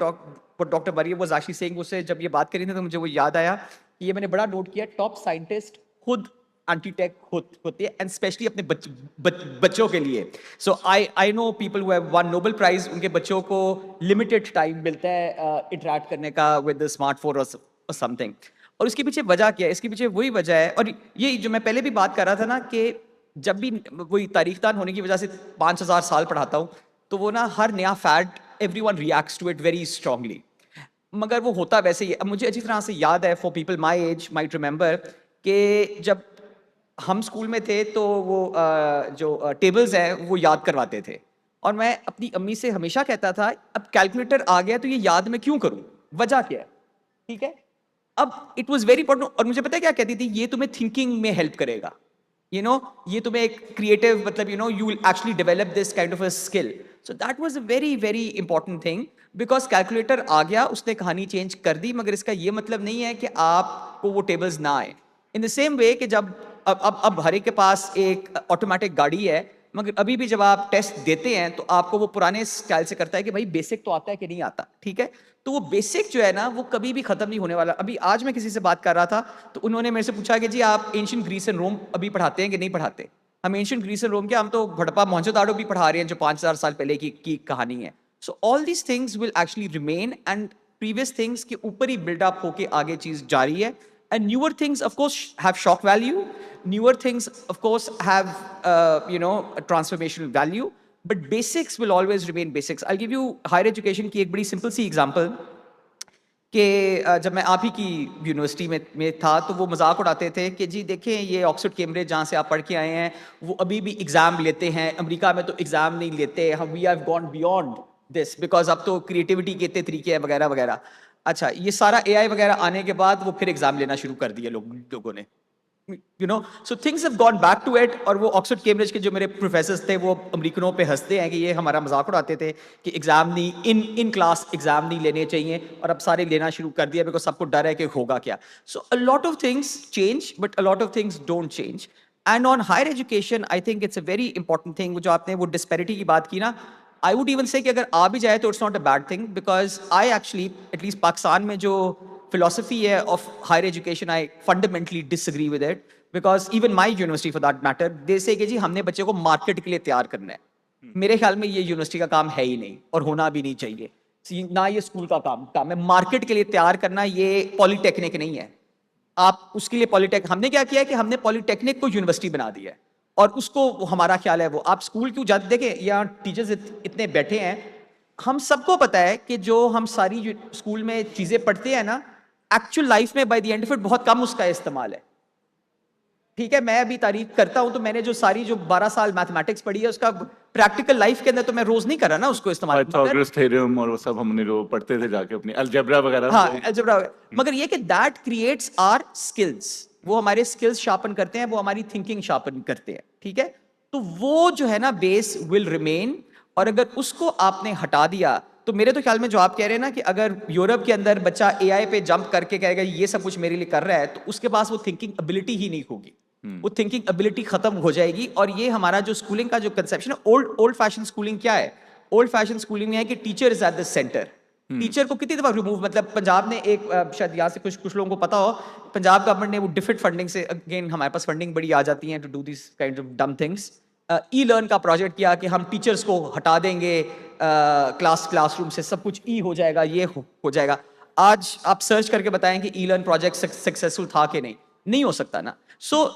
doctor Maryam was actually saying. اس سے جب یہ بات کری تھی تو مجھے وہ یاد آیا کہ یہ میں نے بڑا نوٹ کیا, ٹاپ سائنٹسٹ خود اینٹی ٹیک ہوتے ہیں, اینڈ اسپیشلی اپنے بچوں کے لیے. So I know people who have won Nobel prize, ان کے بچوں کو لمیٹڈ ٹائم ملتا ہے انٹریکٹ کرنے کا ود اسمارٹ فون اور سم تھنگ. اور اس کے پیچھے وجہ کیا ہے؟ اس کے پیچھے وہی وجہ ہے, اور یہ جو میں پہلے بھی بات کر رہا تھا نا, کہ جب بھی وہی تاریخ دان ہونے کی وجہ سے 5000 سال پڑھاتا ہوں, تو وہ نا ہر نیا fad everyone reacts to it very strongly, مگر وہ ہوتا ویسے ہی. اب مجھے اچھی طرح سے یاد ہے, for people my age might remember, کہ جب ہم اسکول میں تھے تو وہ جو ٹیبلز ہیں وہ یاد کرواتے تھے, اور میں اپنی امی سے ہمیشہ کہتا تھا اب کیلکولیٹر آ گیا تو یہ یاد میں کیوں کروں, وجہ کیا ہے؟ ٹھیک ہے, اب اٹ واز ویری امپورٹنٹ. اور مجھے پتا ہے کیا کہتی تھی, یہ تمہیں تھنکنگ میں ہیلپ کرے گا, یو نو, یہ تمہیں ایک کریٹو, مطلب you know you will actually develop this kind of a skill. So that was a very very important thing, because calculator آ گیا, اس نے کہانی چینج کر دی, مگر اس کا یہ مطلب نہیں ہے کہ آپ کو وہ ٹیبلز نہ آئے. ان دا سیم وے کہ جب اب ہر ایک کے پاس ایک آٹومیٹک گاڑی ہے, مگر ابھی بھی جب آپ ٹیسٹ دیتے ہیں تو آپ کو وہ پرانے اسٹائل سے کرتا ہے کہ بھائی بیسک تو آتا ہے کہ نہیں آتا, ٹھیک ہے. تو وہ بیسک جو ہے نا وہ کبھی بھی ختم نہیں ہونے والا. ابھی آج میں کسی سے بات کر رہا تھا تو انہوں نے میرے سے پوچھا کہ جی آپ اینشینٹ گریس اینڈ روم ابھی پڑھاتے ہیں کہ نہیں پڑھاتے. ہم اینشینٹ گریس اینڈ روم کے ہم تو ہڑپا موہنجو-داڑو بھی پڑھا رہے ہیں جو 5000 سال پہلے کی کہانی ہے. So all these things will actually remain and previous things کے اوپر ہی بلڈ اپ ہو کے آگے چیز جاری ہے. And newer things, of course, have shock value. Newer things, of course, have, a transformational value. But basics will always remain basics. I'll give you higher education کی ایک بڑی simple سی example. کہ جب میں آپ ہی کی یونیورسٹی میں تھا تو وہ مذاق اڑاتے تھے کہ جی دیکھیں یہ آکسفورڈ کیمبرج جہاں سے آپ پڑھ کے آئے ہیں وہ ابھی بھی ایگزام لیتے ہیں, امریکہ میں تو ایگزام نہیں لیتے, we have gone beyond this because اب تو کریٹیوٹی کے اتنے طریقے ہیں وغیرہ وغیرہ. اچھا یہ سارا اے آئی وغیرہ آنے کے بعد وہ پھر ایگزام لینا شروع کر دیا لوگوں نے, so things have gone back to it. اور وہ آکسفورڈ کیمبرج کے جو میرے پروفیسرز تھے وہ امریکنوں پہ ہنستے ہیں کہ یہ ہمارا مذاق اڑاتے تھے کہ ایگزام نہیں ان کلاس ایگزام نہیں لینے چاہیے, اور اب سارے لینا شروع کر دیا بیکاز سب کو ڈر ہے کہ ہوگا کیا. سو a lot of things change but a lot of things don't change. And on higher education I think it's a very important thing. جو آپ نے وہ disparity کی بات کی نا, I would even say کہ اگر آ بھی جائے تو it's not a bad thing because I actually at least Pakistan میں جو philosophy ہے of higher education I fundamentally disagree with it because even my university for that matter they say کہ جی ہم نے بچے کو مارکیٹ کے لیے تیار کرنا ہے. میرے خیال میں یہ یونیورسٹی کا کام ہے ہی نہیں اور ہونا بھی نہیں چاہیے, نہ یہ اسکول کا کام ہے. مارکیٹ کے لیے تیار کرنا یہ پولی ٹیکنک نہیں ہے. آپ اس کے لیے ہم نے کیا کیا ہے کہ ہم نے پولی ٹیکنک کو یونیورسٹی بنا دیا ہے اور اس کو ہمارا خیال ہے وہ آپ اسکول کیوں جاتے. دیکھیں یہاں ٹیچرز اتنے بیٹھے ہیں, ہم سب کو پتا ہے کہ جو ہم ساری اسکول میں چیزیں پڑھتے ہیں نا ایکچوئل لائف میں by the end of it بہت کم اس کا استعمال ہے. ٹھیک ہے, میں ابھی تعریف کرتا ہوں تو میں نے جو ساری جو 12 سال میتھمیٹکس پڑھی ہے اس کا پریکٹیکل لائف کے اندر تو میں روز نہیں کر رہا نا اس کو استعمال. پائتھاگورس تھیورم اور وہ سب ہم نے جو پڑھتے تھے جا کے اپنی الجبرا وغیرہ. ہاں الجبرا, مگر یہ کہ دیٹ کریٹس آر اسکلز, وہ ہمارے اسکلز شارپن کرتے ہیں, وہ ہماری تھنکنگ شارپن کرتے ہیں. ٹھیک ہے, تو وہ جو ہے نا بیس ول ریمین. اور اگر اس کو آپ نے ہٹا دیا تو میرے تو خیال میں جو آپ کہہ رہے ہیں نا کہ اگر یورپ کے اندر بچہ اے آئی پہ جمپ کر کے کہے گا یہ سب کچھ میرے لیے کر رہا ہے تو اس کے پاس وہ تھنکنگ ابیلٹی ہی نہیں ہوگی, وہ تھنکنگ ابیلٹی ختم ہو جائے گی. اور یہ ہمارا جو اسکولنگ کا جو کنسیپشن ہے, اولڈ فیشن اسکولنگ کیا ہے, اولڈ فیشن اسکولنگ میں ہے کہ teacher is at the centre. Teacher کو کتنی دفعہ ریموو, مطلب پنجاب نے ایک شاید یہاں سے کچھ لوگوں کو پتا ہو, پنجاب گورنمنٹ نے وہ ڈیفٹ فنڈنگ سے, اگین ہمارے پاس فنڈنگ بڑی آ جاتی ہیں to do these kind of dumb things, e learn کا پروجیکٹ کیا کہ ہم ٹیچرس کو ہٹا دیں گے کلاس روم سے, سب کچھ ای ہو جائے گا, یہ ہو جائے گا. آج آپ سرچ کر کے بتائیں کہ ای لرن پروجیکٹ سکسیسفل تھا کہ نہیں ہو سکتا نا. سو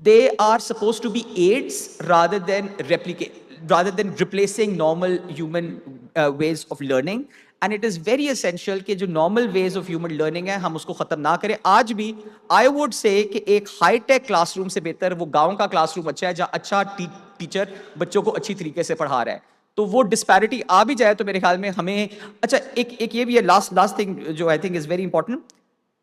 they are supposed to be aids rather than replacing normal human ways of learning. And it is very essential کہ جو normal ways of human learning ہے ہم اس کو ختم نہ کریں. آج بھی I would say کہ ایک ہائی ٹیک کلاس روم سے بہتر وہ گاؤں کا کلاس روم اچھا ہے جہاں اچھا ٹیچر بچوں کو اچھی طریقے سے پڑھا رہا ہے. تو وہ ڈسپیرٹی آ بھی جائے تو میرے خیال میں ہمیں اچھا ایک یہ بھی ہے لاسٹ تھنگ جو I think is very important.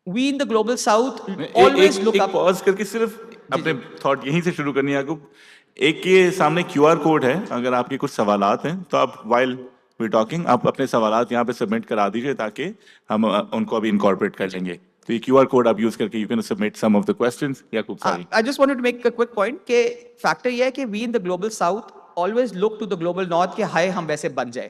We in the global south always look up. پاز کر کے صرف اپنے تھاٹ یہیں سے شروع کرنی ہے. آپ ایک یہ سامنے کیو آر کوڈ ہے, اگر آپ کے کچھ سوالات ہیں تو آپ وائل وی ٹاکنگ آپ اپنے سوالات یہاں پہ سبمٹ کرا دیجیے تاکہ ہم ان کو ابھی انکارپوریٹ کر لیں گے. تو یہ کیو آر کوڈ آپ یوز کر کے you can submit some of the questions. Yaqoob sorry, I just wanted to make a quick point کہ فیکٹر یہ ہے کہ we in the global south always look to the global north کہ ہائے ہم ویسے بن جائے.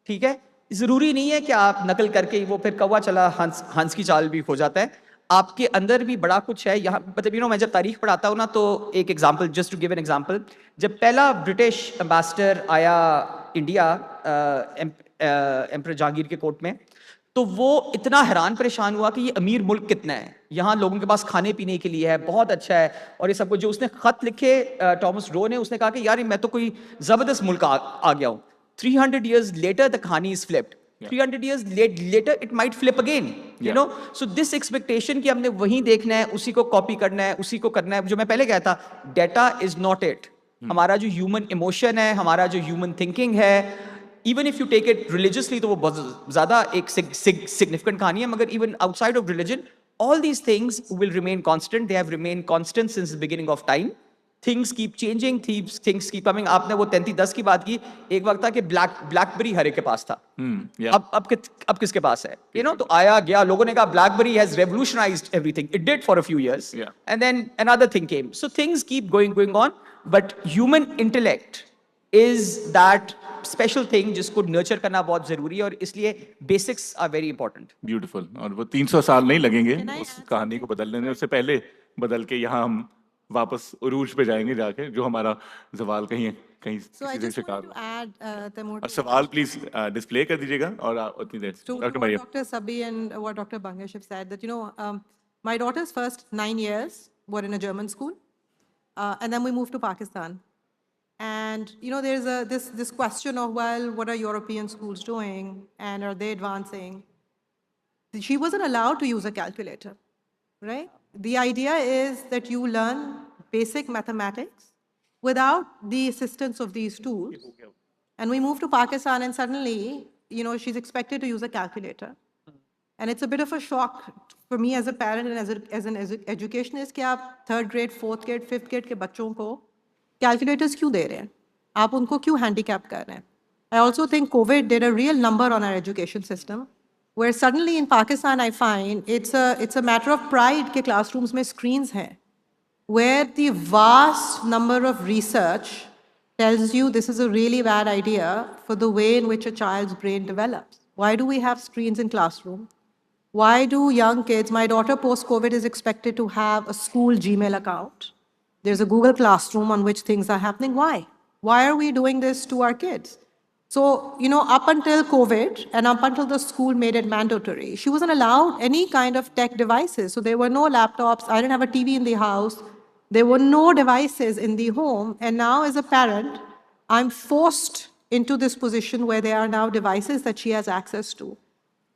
ٹھیک ہے, ضروری نہیں ہے کہ آپ نقل کر کے وہ پھر کوا چلا ہنس کی چال بھی ہو جاتا ہے. آپ کے اندر بھی بڑا کچھ ہے یہاں. مطلب میں جب تاریخ پڑھاتا ہوں نا تو ایک example, just to give an example, جب پہلا برٹش امبیسڈر آیا انڈیا ایمپرر جہانگیر کے کورٹ میں تو وہ اتنا حیران پریشان ہوا کہ یہ امیر ملک کتنا ہے, یہاں لوگوں کے پاس کھانے پینے کے لیے ہے, بہت اچھا ہے, اور یہ سب کچھ. جو اس نے خط لکھے ٹامس رو نے, اس نے کہا کہ یار میں تو کوئی زبردست ملک آ گیا ہوں. 300 years later the kahani is flipped. 300 years later it might flip again, you know. So this expectation کہ ہم نے وہیں دیکھنا ہے, اسی کو کاپی کرنا ہے, اسی کو کرنا ہے. جو میں پہلے کہا تھا ڈیٹا از ناٹ اٹ. ہمارا جو ہیومن ایموشن ہے, ہمارا جو ہیومن تھنکنگ ہے, even if you take it religiously تو وہ بہت زیادہ ایک سگنیفیکنٹ کہانی ہے, مگر even out side of religion all these things will remain constant. They have remained constant since the beginning of time. Things keep changing, things keep coming. آپ نے وہ 3310 کی بات کی, ایک وقت تھا کہ بلیک بیری ہر ایک کے پاس تھا, اب کس کے پاس ہے, you know. تو آیا گیا, لوگوں نے کہا بلیک بیری has revolutionized everything. It did for a few years, and then another thing came. So things keep going on, but human intellect is that special thing جس کو nurture کرنا بہت ضروری ہے, اور اس لیے basics are very important. Beautiful. اور وہ 300 سال نہیں لگیں گے اس کہانی کو بدلنے میں, اس سے پہلے بدل کے یہاں ہم واپس عروج پہ جائیں گے جا کے, جو ہمارا زوال کہیں So I کسی سے just شکار wanted who. to add, Taimur, اور سوال پلیز ڈسپلے کر دیجیے گا, اور اتنی دیر to doctor what Maryam. Dr. Sabi and what Dr. Bangesh have said, that, my daughter's first 9 years were in a German school, and then we moved to Pakistan. And, there's this question of, well, what are European schools doing, and are they advancing? She wasn't allowed to use a calculator, right? The idea is that you learn basic mathematics without the assistance of these tools. And we moved to Pakistan, and suddenly, she's expected to use a calculator. And it's a bit of a shock for me as a parent and as an educationist کہ آپ 3rd grade, 4th grade, 5th grade کے بچوں کو calculators کیوں دے رہے ہیں, آپ ان کو کیوں handicap کر رہے ہیں. I also think COVID did a real number on our education system, where suddenly in Pakistan I find it's a matter of pride کہ classrooms میں screens ہیں, where the vast number of research tells you this is a really bad idea for the way in which a child's brain develops. Why do we have screens in classroom? Why do young kids, my daughter post-COVID is expected to have a school Gmail account. There's a Google Classroom on which things are happening. Why? Why are we doing this to our kids? So, up until COVID and up until the school made it mandatory, she wasn't allowed any kind of tech devices. So there were no laptops. I didn't have a TV in the house. There were no devices in the home. And now as a parent, I'm forced into this position where there are now devices that she has access to.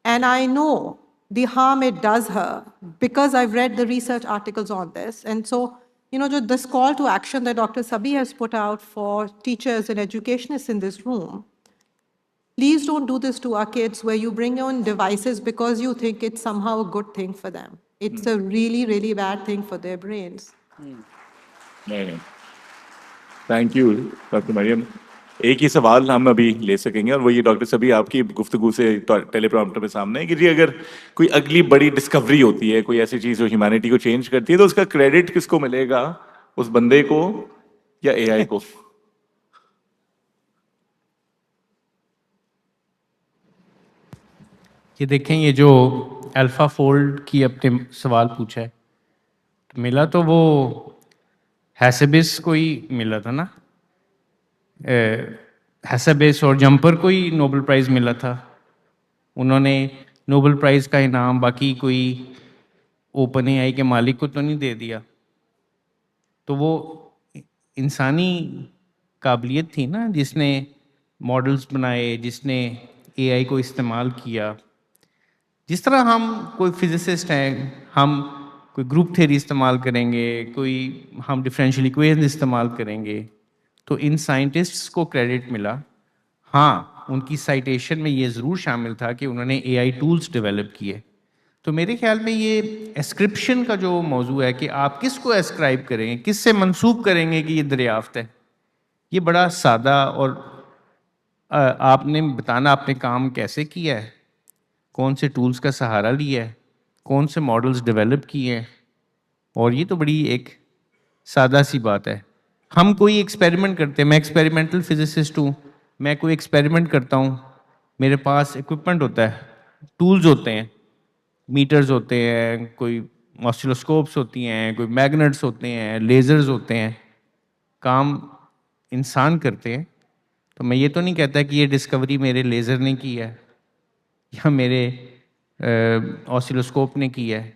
And I know the harm it does her because I've read the research articles on this. And so, this call to action that Dr. Sabi has put out for teachers and educationists in this room, please don't do this to our kids where you bring on devices because you think it's somehow a good thing for them. It's a really, really bad thing for their brains. Thank you doctor Maryam. ایک ہی سوال ہم ابھی لے سکیں گے, اور وہ یہ ڈاکٹر سبھی آپ کی گفتگو سے ٹیلی پرومپٹر میں سامنے ہے کہ جی اگر کوئی اگلی بڑی ڈسکوری ہوتی ہے, کوئی ایسی چیز جو ہیومینٹی کو چینج کرتی ہے, تو اس کا کریڈٹ کس کو ملے گا, اس بندے کو یا اے آئی کو؟ یہ دیکھیں, یہ جو الفا فولڈ کی اپنے سوال پوچھا ہے, ملا تو وہ ہیسبس کو ہی ملا تھا نا, ہیسبس اور جمپر کو ہی نوبل پرائز ملا تھا. انہوں نے نوبل پرائز کا انعام باقی کوئی اوپن اے آئی کے مالک کو تو نہیں دے دیا. تو وہ انسانی قابلیت تھی نا, جس نے ماڈلز بنائے, جس نے اے آئی کو استعمال کیا. جس طرح ہم کوئی فزسسٹ ہیں, ہم کوئی گروپ تھیوری استعمال کریں گے, کوئی ہم ڈفرینشیل ایکویشن استعمال کریں گے, تو ان سائنٹسٹس کو کریڈٹ ملا. ہاں, ان کی سائٹیشن میں یہ ضرور شامل تھا کہ انہوں نے اے آئی ٹولز ڈیولپ کیے. تو میرے خیال میں یہ اسکرپشن کا جو موضوع ہے کہ آپ کس کو اسکرائب کریں گے, کس سے منسوب کریں گے کہ یہ دریافت ہے, یہ بڑا سادہ, اور آپ نے بتانا آپ نے کام کیسے کیا ہے, کون سے ٹولز کا سہارا لیا ہے, کون سے ماڈلز ڈیولپ کیے ہیں, اور یہ تو بڑی ایک سادہ سی بات ہے. ہم کوئی ایکسپیریمنٹ کرتے ہیں, میں ایکسپیریمنٹل فزسسٹ ہوں, میں کوئی ایکسپیریمنٹ کرتا ہوں, میرے پاس اکوپمنٹ ہوتا ہے, ٹولز ہوتے ہیں, میٹرز ہوتے ہیں, کوئی آسیلوسکوپس ہوتی ہیں, کوئی میگنٹس ہوتے ہیں, لیزرز ہوتے ہیں, کام انسان کرتے ہیں. تو میں یہ تو نہیں کہتا کہ یہ ڈسکوری میرے لیزر نے کی ہے یا میرے آسیلوسکوپ نے کی ہے.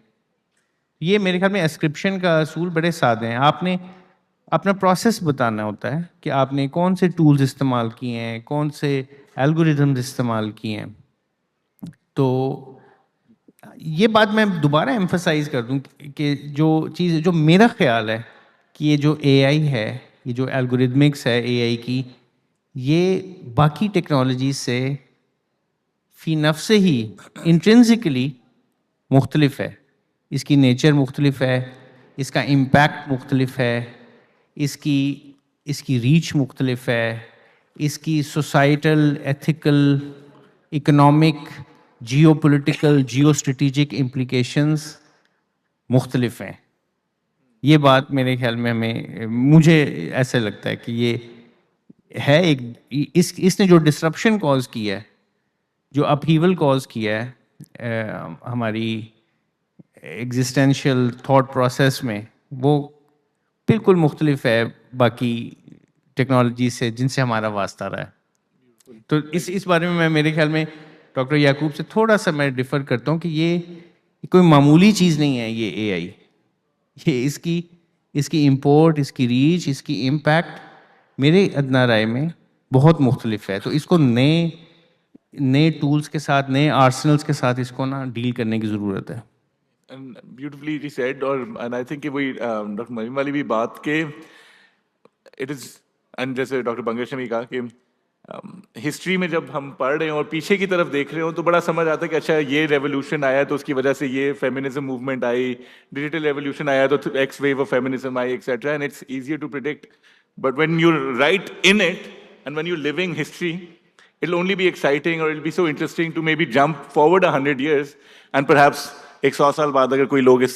یہ میرے خیال میں اسکرپشن کا اصول بڑے سادے ہیں. آپ نے اپنا پروسیس بتانا ہوتا ہے کہ آپ نے کون سے ٹولز استعمال کیے ہیں, کون سے الگوریدمز استعمال کیے ہیں. تو یہ بات میں دوبارہ ایمفسائز کر دوں کہ جو چیز, جو میرا خیال ہے کہ یہ جو اے آئی ہے, یہ جو الگوریدمکس ہے اے آئی کی, یہ باقی ٹیکنالوجیز سے فی نفس ہی انٹرنسکلی مختلف ہے. اس کی نیچر مختلف ہے, اس کا امپیکٹ مختلف ہے, اس کی ریچ مختلف ہے, اس کی societal, ethical, economic, geopolitical, geostrategic implications مختلف ہیں. یہ بات میرے خیال میں مجھے ایسا لگتا ہے کہ یہ ہے ایک اس نے جو ڈسرپشن کاز کیا ہے, جو اپہیول کاز کیا ہے ہماری ایگزسٹینشیل تھاٹ پروسیس میں, وہ بالکل مختلف ہے باقی ٹیکنالوجی سے جن سے ہمارا واسطہ رہا ہے. تو اس بارے میں میرے خیال میں ڈاکٹر یعقوب سے تھوڑا سا میں ڈفر کرتا ہوں کہ یہ کوئی معمولی چیز نہیں ہے یہ اے آئی. یہ اس کی امپورٹ, اس کی ریچ, اس کی امپیکٹ میرے ادنا رائے میں بہت مختلف ہے. تو اس کو نئے ٹولس کے ساتھ, نئے آرسنلس کے ساتھ اس کو نا ڈیل کرنے کی ضرورت ہے. And beautifully said, and I think کہ وہی ڈاکٹر مریم والی بھی بات کہ اٹ از, اینڈ جیسے ڈاکٹر بنگش نے بھی کہا کہ ہسٹری میں جب ہم پڑھ رہے ہوں اور پیچھے کی طرف دیکھ رہے ہوں تو بڑا سمجھ آتا ہے کہ اچھا یہ ریولیوشن آیا تو اس کی وجہ سے یہ فیمنزم موومنٹ آئی, ڈیجیٹل ریولیوشن آیا تو ایکس ویو آف فیمنزم آئی etcetera, and it's easier to predict. But when you write in it and when you living history, it'll only be exciting or it'll be so interesting to maybe jump forward 100 years and perhaps 100 سال بعد اگر کوئی لوگ اس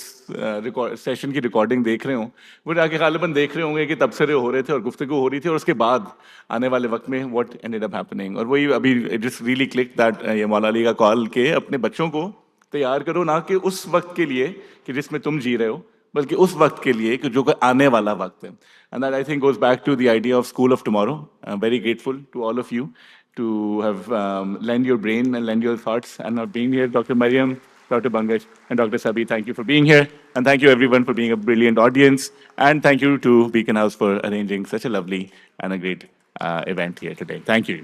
session کی recording دیکھ رہے ہوں, وہ جا کے غالباً دیکھ رہے ہوں گے کہ تبصرے ہو رہے تھے اور گفتگو ہو رہی تھی, اور اس کے بعد آنے والے وقت میں what ended up happening. اور وہی ابھی just really clicked that یہ مولا علی کا کال کہ اپنے بچوں کو تیار کرو نہ کہ اس وقت کے لیے کہ جس میں تم جی رہے ہو, بلکہ اس وقت کے لیے کہ جو کہ آنے والا وقت ہے. And that I think goes back to the idea of School of Tomorrow. I'm very grateful to all of you to have lend your brain and lend your thoughts and not being here. Dr. Mariam, Dr. Bangash, and Dr. Sabi, thank you for being here. And thank you everyone for being a brilliant audience. And thank you to Beacon House for arranging such a lovely and a great event here today. Thank you.